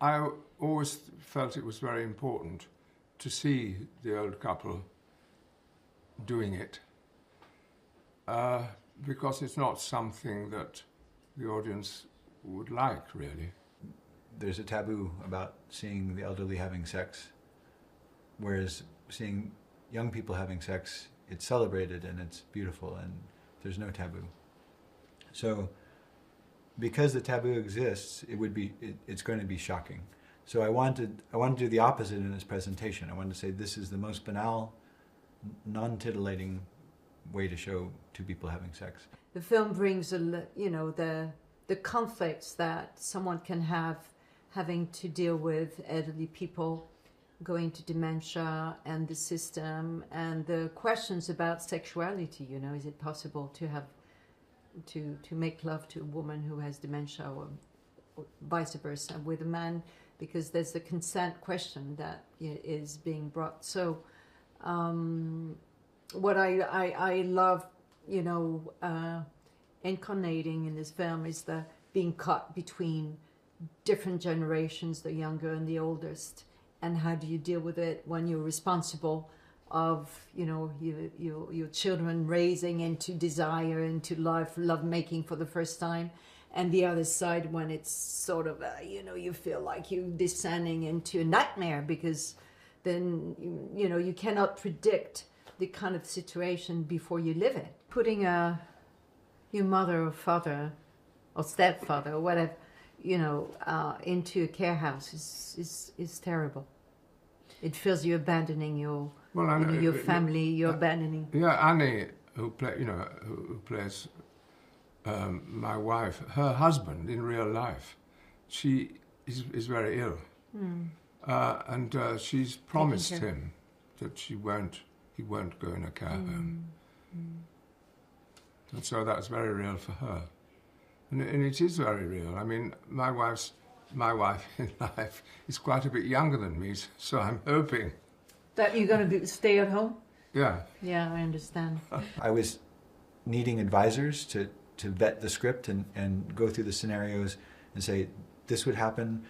I always felt it was very important to see the old couple doing it, because it's not something that the audience would like, really. There's a taboo about seeing the elderly having sex, whereas seeing young people having sex, it's celebrated and it's beautiful and there's no taboo. So because the taboo exists, it's going to be shocking. So I wanted to do the opposite in this presentation. I wanted to say this is the most banal, non-titillating way to show two people having sex. The film brings, the conflicts that someone can have having to deal with elderly people going to dementia and the system, and the questions about sexuality. Is it possible to have to make love to a woman who has dementia, or vice versa with a man, because there's the consent question that is being brought. So what I love, incarnating in this film is the being caught between different generations, the younger and the oldest, and how do you deal with it when you're responsible of your children raising into desire, into love making for the first time, and the other side when it's sort of you feel like you're descending into a nightmare, because then you cannot predict the kind of situation before you live it. Putting your mother or father or stepfather or whatever into a care house is terrible. It feels you're abandoning your your family. You're abandoning. Yeah, Annie, who plays my wife, her husband in real life, she is very ill, and she's promised him that he won't go in a care home, and so that's very real for her, and it is very real. I mean, my wife in life is quite a bit younger than me, so I'm hoping that you're going to stay at home. Yeah. Yeah, I understand. I was needing advisors to vet the script and go through the scenarios and say, this would happen,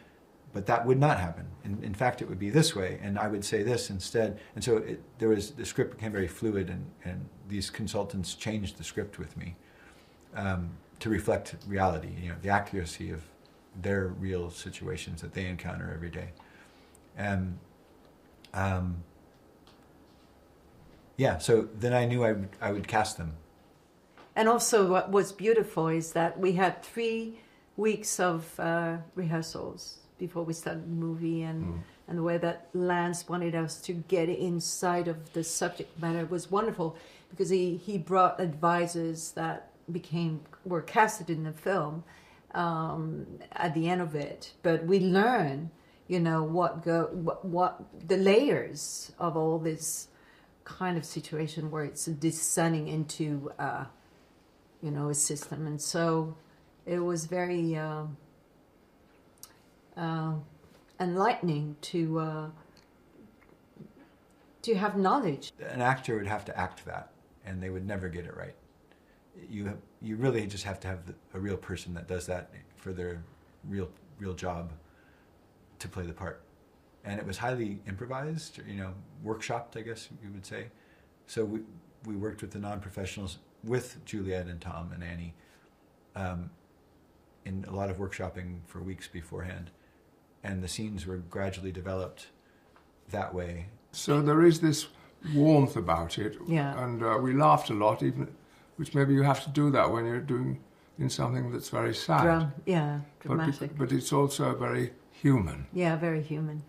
but that would not happen. In fact, it would be this way, and I would say this instead. And so the script became very fluid, and these consultants changed the script with me to reflect reality, the accuracy of their real situations that they encounter every day. And so then I knew I would cast them. And also what was beautiful is that we had 3 weeks of rehearsals before we started the movie, and the way that Lance wanted us to get inside of the subject matter was wonderful, because he brought advisors that were casted in the film at the end of it. But we learn, what the layers of all this kind of situation where it's descending into a system. And so it was very enlightening to have knowledge. An actor would have to act that, and they would never get it right. You really just have to have a real person that does that for their real job to play the part. And it was highly improvised, workshopped, I guess you would say. So we worked with the non-professionals, with Juliette and Tom and Annie, in a lot of workshopping for weeks beforehand. And the scenes were gradually developed that way. So there is this warmth about it, yeah. And we laughed a lot, which maybe you have to do that when you're doing in something that's very sad. Dramatic. But it's also very human. Yeah, very human.